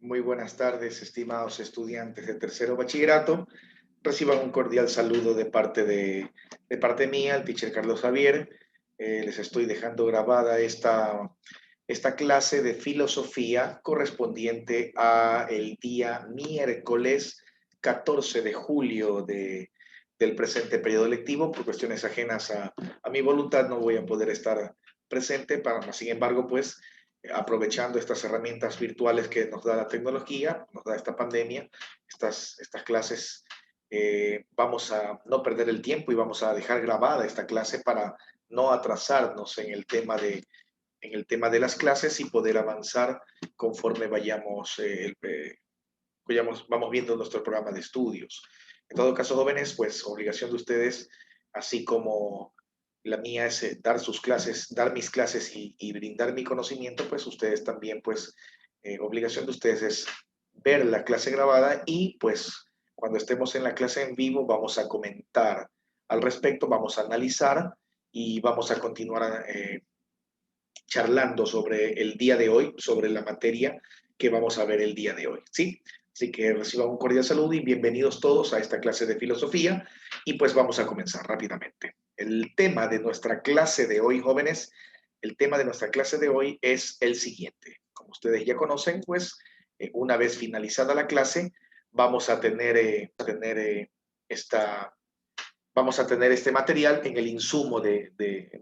Muy buenas tardes, estimados estudiantes de tercero bachillerato. Reciban un cordial saludo de parte mía, el teacher Carlos Javier. Les estoy dejando grabada esta clase de filosofía correspondiente a el día miércoles 14 de julio del presente periodo lectivo. Por cuestiones ajenas a mi voluntad no voy a poder estar presente, sin embargo, pues aprovechando estas herramientas virtuales que nos da la tecnología, nos da esta pandemia, estas clases, vamos a no perder el tiempo y vamos a dejar grabada esta clase para no atrasarnos en el tema de las clases y poder avanzar conforme vamos viendo nuestro programa de estudios. En todo caso, jóvenes, pues obligación de ustedes, así como la mía es dar mis clases y brindar mi conocimiento, pues ustedes también, pues, obligación de ustedes es ver la clase grabada y pues cuando estemos en la clase en vivo vamos a comentar al respecto, vamos a analizar y vamos a continuar charlando sobre el día de hoy, sobre la materia que vamos a ver el día de hoy, ¿sí? Así que reciban un cordial saludo y bienvenidos todos a esta clase de filosofía y pues vamos a comenzar rápidamente. El tema de nuestra clase de hoy, jóvenes, el tema de nuestra clase de hoy es el siguiente. Como ustedes ya conocen, pues una vez finalizada la clase, vamos a tener esta vamos a tener este material en el insumo de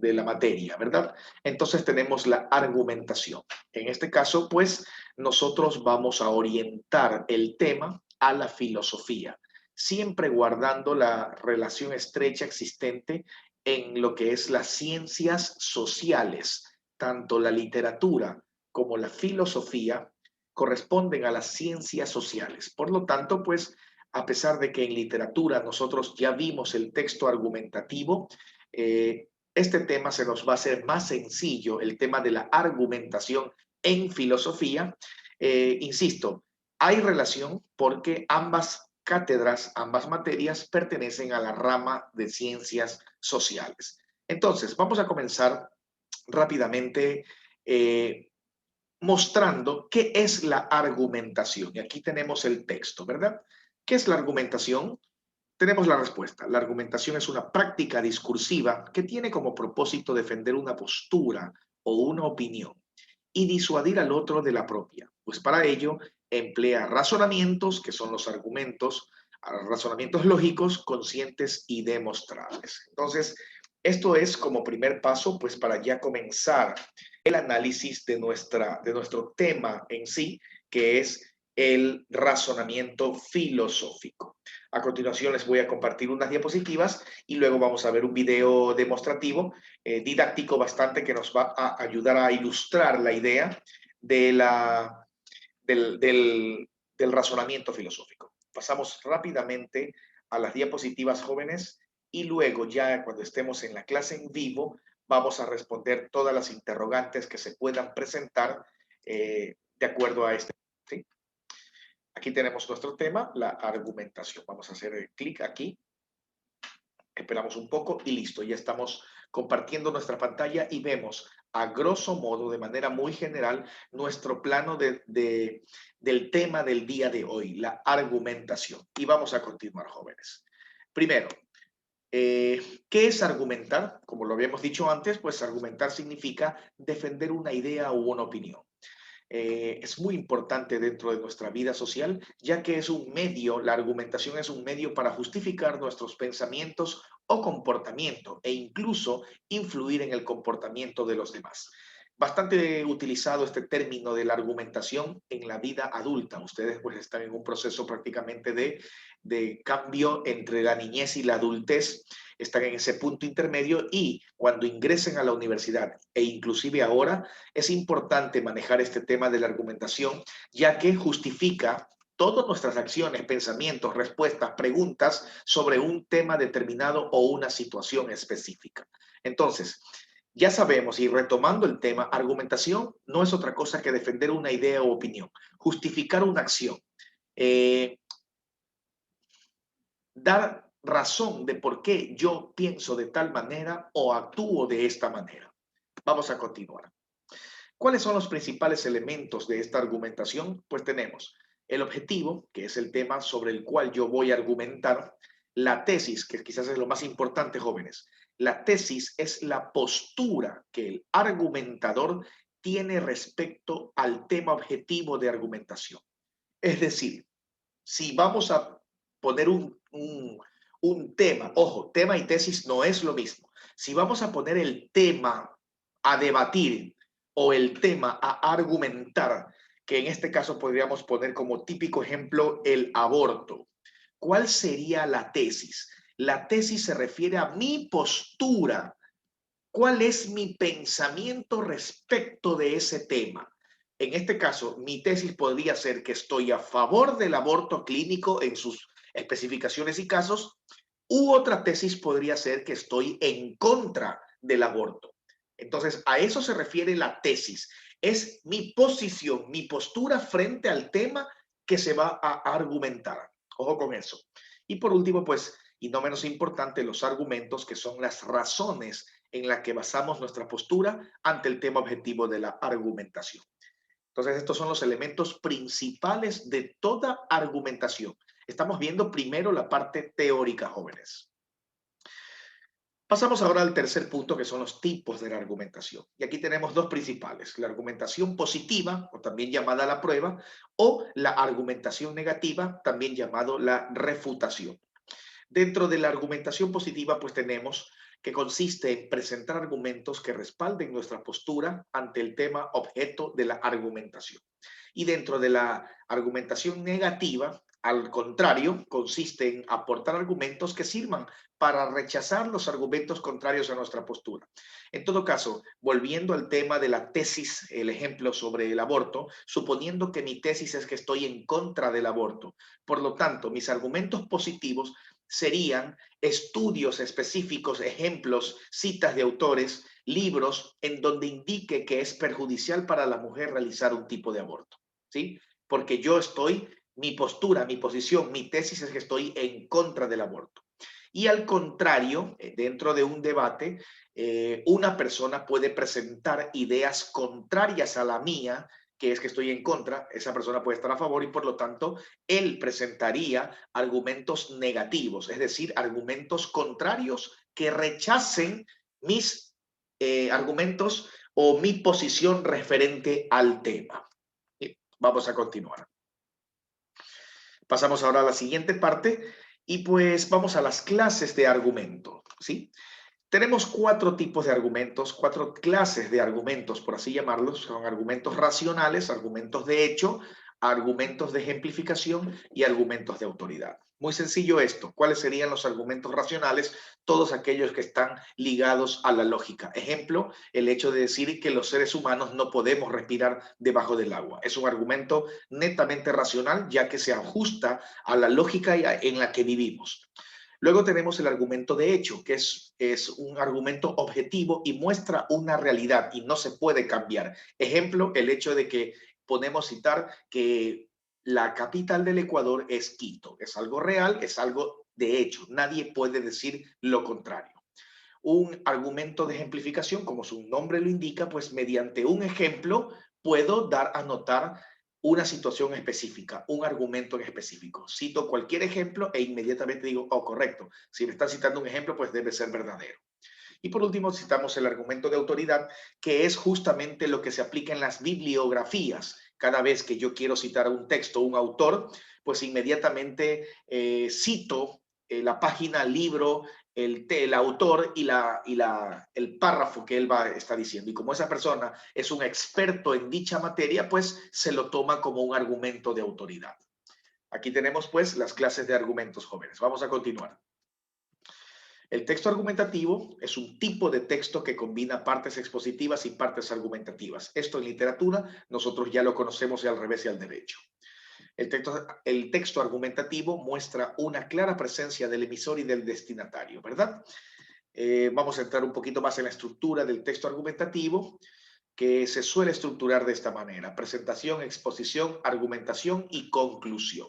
la materia, ¿verdad? Entonces tenemos la argumentación. En este caso, pues, nosotros vamos a orientar el tema a la filosofía, siempre guardando la relación estrecha existente en lo que es las ciencias sociales. Tanto la literatura como la filosofía corresponden a las ciencias sociales. Por lo tanto, pues, a pesar de que en literatura nosotros ya vimos el texto argumentativo, este tema se nos va a hacer más sencillo, el tema de la argumentación en filosofía. Insisto, hay relación porque ambas cátedras, ambas materias pertenecen a la rama de ciencias sociales. Entonces, vamos a comenzar rápidamente mostrando qué es la argumentación. Y aquí tenemos el texto, ¿verdad? ¿Qué es la argumentación? Tenemos la respuesta. La argumentación es una práctica discursiva que tiene como propósito defender una postura o una opinión y disuadir al otro de la propia. Pues para ello emplea razonamientos, que son los argumentos, razonamientos lógicos, conscientes y demostrables. Entonces, esto es como primer paso, pues para ya comenzar el análisis de nuestro tema en sí, que es el razonamiento filosófico. A continuación les voy a compartir unas diapositivas y luego vamos a ver un video demostrativo, didáctico bastante, que nos va a ayudar a ilustrar la idea de del razonamiento filosófico. Pasamos rápidamente a las diapositivas, jóvenes, y luego ya cuando estemos en la clase en vivo vamos a responder todas las interrogantes que se puedan presentar de acuerdo a este. ¿Sí? Aquí tenemos nuestro tema, la argumentación. Vamos a hacer clic aquí, esperamos un poco y listo, ya estamos compartiendo nuestra pantalla y vemos a grosso modo, de manera muy general, nuestro plano del tema del día de hoy, la argumentación. Y vamos a continuar, jóvenes. Primero, ¿qué es argumentar? Como lo habíamos dicho antes, pues argumentar significa defender una idea u una opinión. Es muy importante dentro de nuestra vida social, ya que es un medio, la argumentación es un medio para justificar nuestros pensamientos o comportamiento e incluso influir en el comportamiento de los demás. Bastante utilizado este término de la argumentación en la vida adulta. Ustedes pues están en un proceso prácticamente de cambio entre la niñez y la adultez, están en ese punto intermedio y cuando ingresen a la universidad e inclusive ahora es importante manejar este tema de la argumentación, ya que justifica todas nuestras acciones, pensamientos, respuestas, preguntas sobre un tema determinado o una situación específica. Entonces, ya sabemos, y retomando el tema, argumentación no es otra cosa que defender una idea o opinión, justificar una acción, eh, dar razón de por qué yo pienso de tal manera o actúo de esta manera. Vamos a continuar. ¿Cuáles son los principales elementos de esta argumentación? Pues tenemos el objetivo, que es el tema sobre el cual yo voy a argumentar, la tesis, que quizás es lo más importante, jóvenes. La tesis es la postura que el argumentador tiene respecto al tema objetivo de argumentación. Es decir, si vamos a poner un tema, ojo, tema y tesis no es lo mismo. Si vamos a poner el tema a debatir o el tema a argumentar, que en este caso podríamos poner como típico ejemplo el aborto, ¿cuál sería la tesis? La tesis se refiere a mi postura. ¿Cuál es mi pensamiento respecto de ese tema? En este caso, mi tesis podría ser que estoy a favor del aborto clínico en sus especificaciones y casos, u otra tesis podría ser que estoy en contra del aborto. Entonces, a eso se refiere la tesis. Es mi posición, mi postura frente al tema que se va a argumentar. Ojo con eso. Y por último, pues, y no menos importante, los argumentos, que son las razones en las que basamos nuestra postura ante el tema objetivo de la argumentación. Entonces, estos son los elementos principales de toda argumentación. Estamos viendo primero la parte teórica, jóvenes. Pasamos ahora al tercer punto, que son los tipos de la argumentación. Y aquí tenemos dos principales: la argumentación positiva, o también llamada la prueba, o la argumentación negativa, también llamado la refutación. Dentro de la argumentación positiva, pues tenemos que consiste en presentar argumentos que respalden nuestra postura ante el tema objeto de la argumentación. Y dentro de la argumentación negativa, al contrario, consiste en aportar argumentos que sirvan para rechazar los argumentos contrarios a nuestra postura. En todo caso, volviendo al tema de la tesis, el ejemplo sobre el aborto, suponiendo que mi tesis es que estoy en contra del aborto, por lo tanto, mis argumentos positivos serían estudios específicos, ejemplos, citas de autores, libros en donde indique que es perjudicial para la mujer realizar un tipo de aborto, ¿sí? Porque yo estoy, mi postura, mi posición, mi tesis es que estoy en contra del aborto. Y al contrario, dentro de un debate, una persona puede presentar ideas contrarias a la mía, que es que estoy en contra, esa persona puede estar a favor y por lo tanto él presentaría argumentos negativos, es decir, argumentos contrarios que rechacen mis argumentos o mi posición referente al tema. Vamos a continuar. Pasamos ahora a la siguiente parte y pues vamos a las clases de argumento, ¿sí? Tenemos cuatro tipos de argumentos, cuatro clases de argumentos, por así llamarlos. Son argumentos racionales, argumentos de hecho, argumentos de ejemplificación y argumentos de autoridad. Muy sencillo esto. ¿Cuáles serían los argumentos racionales? Todos aquellos que están ligados a la lógica. Ejemplo, el hecho de decir que los seres humanos no podemos respirar debajo del agua. Es un argumento netamente racional, ya que se ajusta a la lógica en la que vivimos. Luego tenemos el argumento de hecho, que es un argumento objetivo y muestra una realidad y no se puede cambiar. Ejemplo, el hecho de que podemos citar que la capital del Ecuador es Quito. Es algo real, es algo de hecho. Nadie puede decir lo contrario. Un argumento de ejemplificación, como su nombre lo indica, pues mediante un ejemplo puedo dar a notar una situación específica, un argumento en específico. Cito cualquier ejemplo e inmediatamente digo, oh, correcto, si me están citando un ejemplo, pues debe ser verdadero. Y por último, citamos el argumento de autoridad, que es justamente lo que se aplica en las bibliografías. Cada vez que yo quiero citar un texto, un autor, pues inmediatamente cito la página, libro, el autor y el párrafo que él está diciendo. Y como esa persona es un experto en dicha materia, pues se lo toma como un argumento de autoridad. Aquí tenemos pues las clases de argumentos, jóvenes. Vamos a continuar. El texto argumentativo es un tipo de texto que combina partes expositivas y partes argumentativas. Esto en literatura nosotros ya lo conocemos y al revés y al derecho. El texto argumentativo muestra una clara presencia del emisor y del destinatario, ¿verdad? Vamos a entrar un poquito más en la estructura del texto argumentativo, que se suele estructurar de esta manera: presentación, exposición, argumentación y conclusión.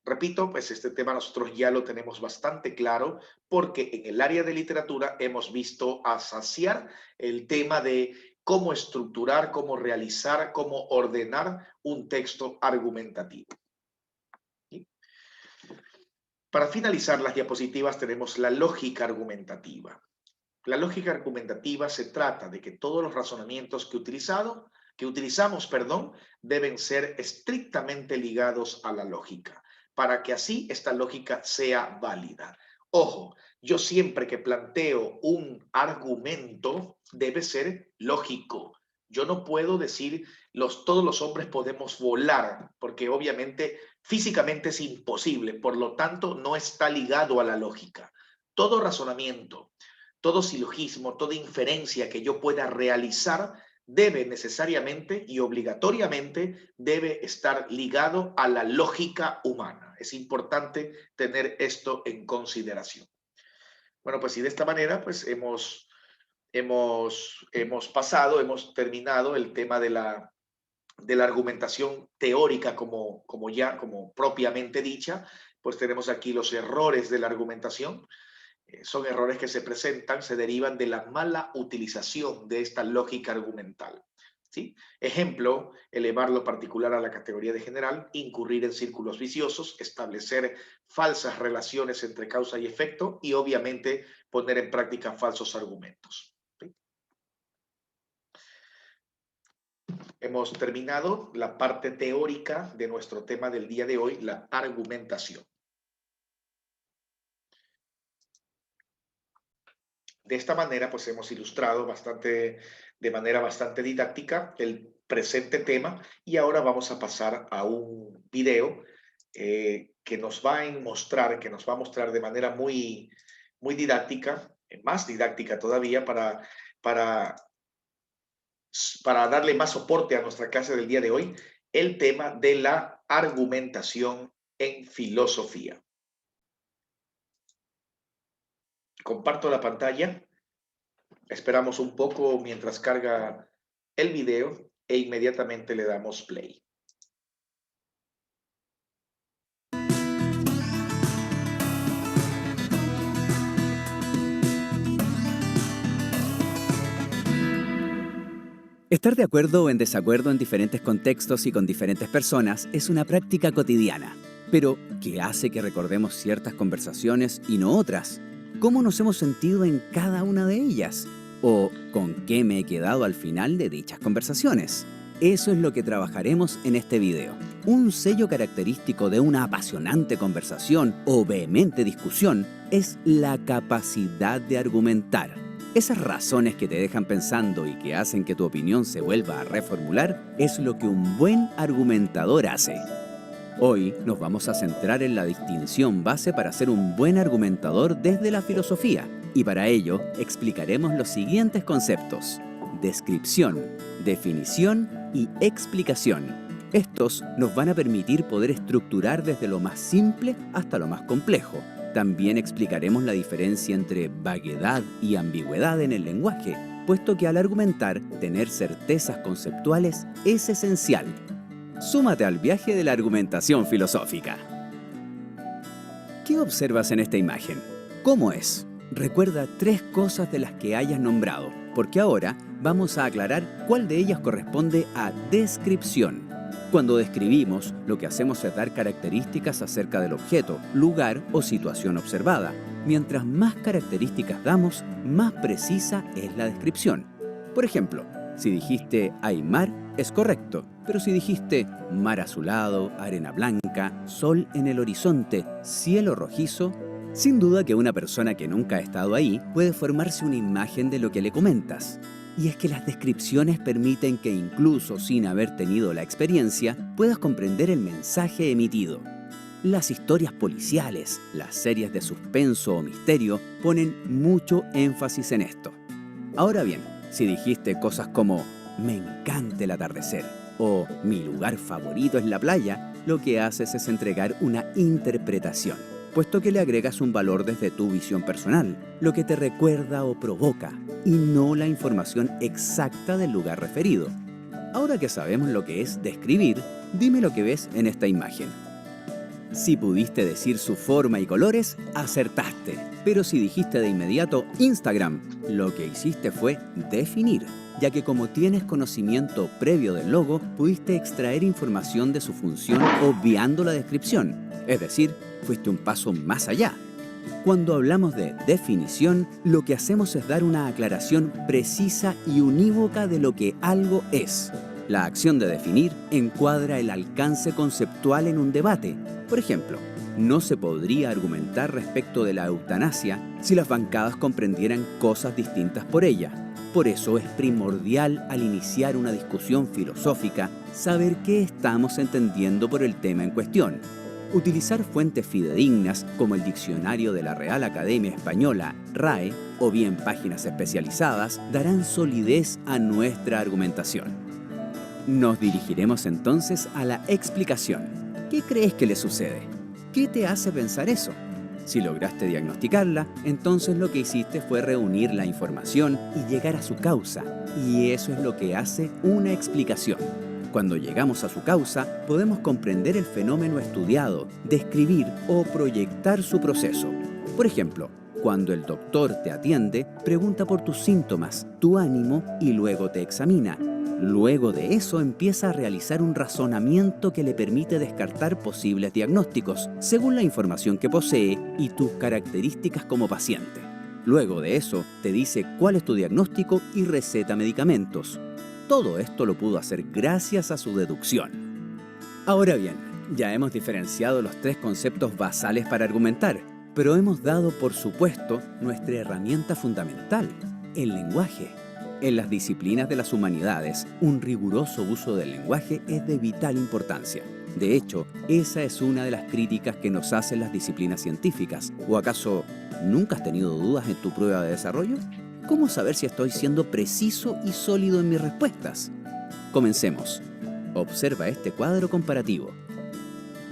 Repito, pues este tema nosotros ya lo tenemos bastante claro porque en el área de literatura hemos visto a saciar el tema de cómo estructurar, cómo realizar, cómo ordenar un texto argumentativo. ¿Sí? Para finalizar las diapositivas tenemos la lógica argumentativa. La lógica argumentativa se trata de que todos los razonamientos que utilizamos, deben ser estrictamente ligados a la lógica, para que así esta lógica sea válida. Ojo, yo siempre que planteo un argumento debe ser lógico. Yo no puedo decir todos los hombres podemos volar, porque obviamente físicamente es imposible, por lo tanto no está ligado a la lógica. Todo razonamiento, todo silogismo, toda inferencia que yo pueda realizar debe necesariamente y obligatoriamente debe estar ligado a la lógica humana. Es importante tener esto en consideración. Bueno, pues y de esta manera pues hemos terminado el tema de la argumentación teórica como propiamente dicha. Pues tenemos aquí los errores de la argumentación. Son errores que se derivan de la mala utilización de esta lógica argumental. ¿Sí? Ejemplo, elevar lo particular a la categoría de general, incurrir en círculos viciosos, establecer falsas relaciones entre causa y efecto y obviamente poner en práctica falsos argumentos. ¿Sí? Hemos terminado la parte teórica de nuestro tema del día de hoy, la argumentación. De esta manera, pues hemos ilustrado de manera bastante didáctica el presente tema y ahora vamos a pasar a un video que nos va a mostrar de manera muy didáctica, más didáctica todavía para darle más soporte a nuestra clase del día de hoy, el tema de la argumentación en filosofía. Comparto la pantalla, esperamos un poco mientras carga el video e inmediatamente le damos play. Estar de acuerdo o en desacuerdo en diferentes contextos y con diferentes personas es una práctica cotidiana. Pero, ¿qué hace que recordemos ciertas conversaciones y no otras? ¿Cómo nos hemos sentido en cada una de ellas? ¿O con qué me he quedado al final de dichas conversaciones? Eso es lo que trabajaremos en este video. Un sello característico de una apasionante conversación o vehemente discusión es la capacidad de argumentar. Esas razones que te dejan pensando y que hacen que tu opinión se vuelva a reformular es lo que un buen argumentador hace. Hoy nos vamos a centrar en la distinción base para ser un buen argumentador desde la filosofía y para ello explicaremos los siguientes conceptos: descripción, definición y explicación. Estos nos van a permitir poder estructurar desde lo más simple hasta lo más complejo. También explicaremos la diferencia entre vaguedad y ambigüedad en el lenguaje, puesto que al argumentar, tener certezas conceptuales es esencial. Súmate al viaje de la argumentación filosófica. ¿Qué observas en esta imagen? ¿Cómo es? Recuerda 3 cosas de las que hayas nombrado, porque ahora vamos a aclarar cuál de ellas corresponde a descripción. Cuando describimos, lo que hacemos es dar características acerca del objeto, lugar o situación observada. Mientras más características damos, más precisa es la descripción. Por ejemplo, si dijiste hay mar, es correcto, pero si dijiste mar azulado, arena blanca, sol en el horizonte, cielo rojizo, sin duda que una persona que nunca ha estado ahí puede formarse una imagen de lo que le comentas. Y es que las descripciones permiten que incluso sin haber tenido la experiencia, puedas comprender el mensaje emitido. Las historias policiales, las series de suspenso o misterio ponen mucho énfasis en esto. Ahora bien, si dijiste cosas como me encanta el atardecer o mi lugar favorito es la playa, lo que haces es entregar una interpretación, puesto que le agregas un valor desde tu visión personal, lo que te recuerda o provoca, y no la información exacta del lugar referido. Ahora que sabemos lo que es describir, dime lo que ves en esta imagen. Si pudiste decir su forma y colores, acertaste. Pero si dijiste de inmediato Instagram, lo que hiciste fue definir, ya que como tienes conocimiento previo del logo, pudiste extraer información de su función obviando la descripción. Es decir, fuiste un paso más allá. Cuando hablamos de definición, lo que hacemos es dar una aclaración precisa y unívoca de lo que algo es. La acción de definir encuadra el alcance conceptual en un debate. Por ejemplo, no se podría argumentar respecto de la eutanasia si las bancadas comprendieran cosas distintas por ella. Por eso es primordial al iniciar una discusión filosófica saber qué estamos entendiendo por el tema en cuestión. Utilizar fuentes fidedignas como el Diccionario de la Real Academia Española, RAE, o bien páginas especializadas, darán solidez a nuestra argumentación. Nos dirigiremos entonces a la explicación. ¿Qué crees que le sucede? ¿Qué te hace pensar eso? Si lograste diagnosticarla, entonces lo que hiciste fue reunir la información y llegar a su causa, y eso es lo que hace una explicación. Cuando llegamos a su causa, podemos comprender el fenómeno estudiado, describir o proyectar su proceso. Por ejemplo, cuando el doctor te atiende, pregunta por tus síntomas, tu ánimo y luego te examina. Luego de eso empieza a realizar un razonamiento que le permite descartar posibles diagnósticos, según la información que posee y tus características como paciente. Luego de eso, te dice cuál es tu diagnóstico y receta medicamentos. Todo esto lo pudo hacer gracias a su deducción. Ahora bien, ya hemos diferenciado los tres conceptos basales para argumentar, pero hemos dado por supuesto nuestra herramienta fundamental, el lenguaje. En las disciplinas de las humanidades, un riguroso uso del lenguaje es de vital importancia. De hecho, esa es una de las críticas que nos hacen las disciplinas científicas. ¿O acaso nunca has tenido dudas en tu prueba de desarrollo? ¿Cómo saber si estoy siendo preciso y sólido en mis respuestas? Comencemos. Observa este cuadro comparativo.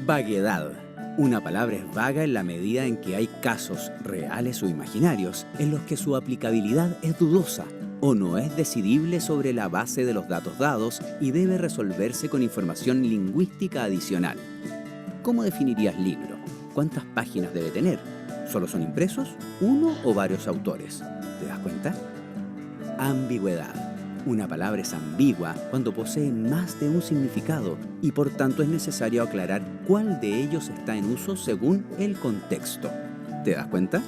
Vaguedad. Una palabra es vaga en la medida en que hay casos, reales o imaginarios, en los que su aplicabilidad es dudosa o no es decidible sobre la base de los datos dados y debe resolverse con información lingüística adicional. ¿Cómo definirías libro? ¿Cuántas páginas debe tener? ¿Solo son impresos? ¿Uno o varios autores? ¿Te das cuenta? Ambigüedad. Una palabra es ambigua cuando posee más de un significado y por tanto es necesario aclarar cuál de ellos está en uso según el contexto. ¿Te das cuenta?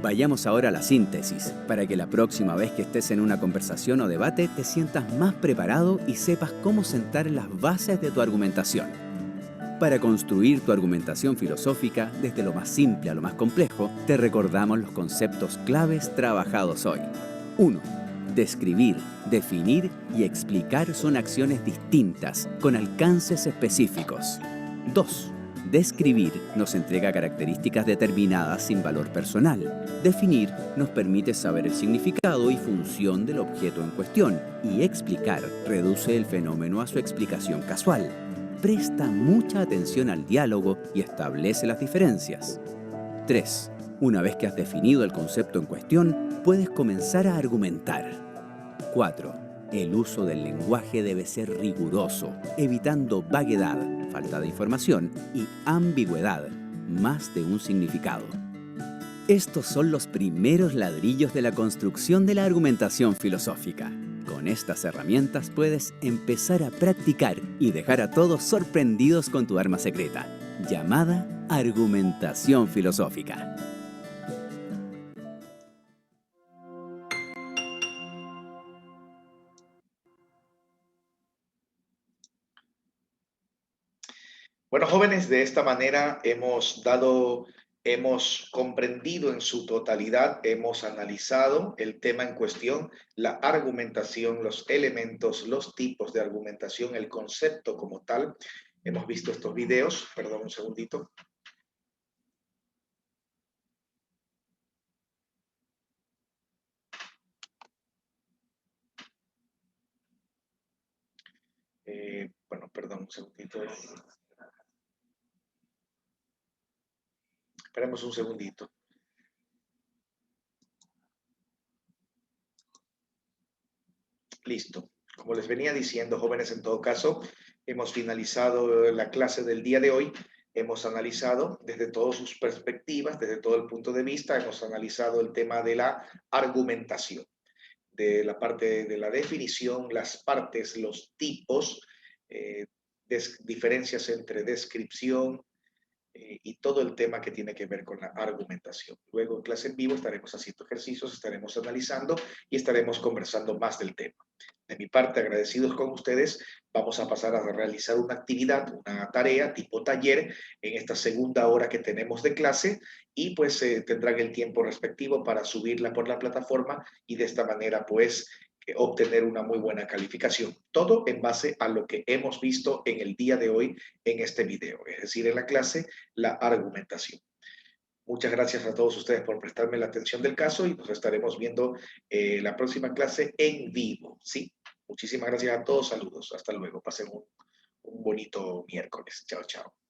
Vayamos ahora a la síntesis, para que la próxima vez que estés en una conversación o debate te sientas más preparado y sepas cómo sentar las bases de tu argumentación. Para construir tu argumentación filosófica, desde lo más simple a lo más complejo, te recordamos los conceptos claves trabajados hoy. 1. Describir, definir y explicar son acciones distintas, con alcances específicos. 2. Describir nos entrega características determinadas sin valor personal. Definir nos permite saber el significado y función del objeto en cuestión. Y explicar reduce el fenómeno a su explicación casual. Presta mucha atención al diálogo y establece las diferencias. 3. Una vez que has definido el concepto en cuestión, puedes comenzar a argumentar. 4. El uso del lenguaje debe ser riguroso, evitando vaguedad, falta de información, y ambigüedad, más de un significado. Estos son los primeros ladrillos de la construcción de la argumentación filosófica. Con estas herramientas puedes empezar a practicar y dejar a todos sorprendidos con tu arma secreta, llamada argumentación filosófica. Bueno, jóvenes, de esta manera hemos comprendido en su totalidad, hemos analizado el tema en cuestión, la argumentación, los elementos, los tipos de argumentación, el concepto como tal. Hemos visto estos videos, perdón un segundito. Bueno, perdón un segundito. Esperemos un segundito. Listo. Como les venía diciendo, jóvenes, en todo caso, hemos finalizado la clase del día de hoy. hemos analizado desde todas sus perspectivas, desde todo el punto de vista, hemos analizado el tema de la argumentación, de la parte de la definición, las partes, los tipos, eh, diferencias entre descripción, y todo el tema que tiene que ver con la argumentación. Luego en clase en vivo estaremos haciendo ejercicios, estaremos analizando y estaremos conversando más del tema. De mi parte, agradecidos con ustedes, vamos a pasar a realizar una actividad, una tarea tipo taller en esta segunda hora que tenemos de clase y pues tendrán el tiempo respectivo para subirla por la plataforma y de esta manera pues obtener una muy buena calificación. Todo en base a lo que hemos visto en el día de hoy en este video, es decir, en la clase, la argumentación. Muchas gracias a todos ustedes por prestarme la atención del caso y nos estaremos viendo la próxima clase en vivo, ¿sí? Muchísimas gracias a todos, saludos, hasta luego, pasen un bonito miércoles. Chao, chao.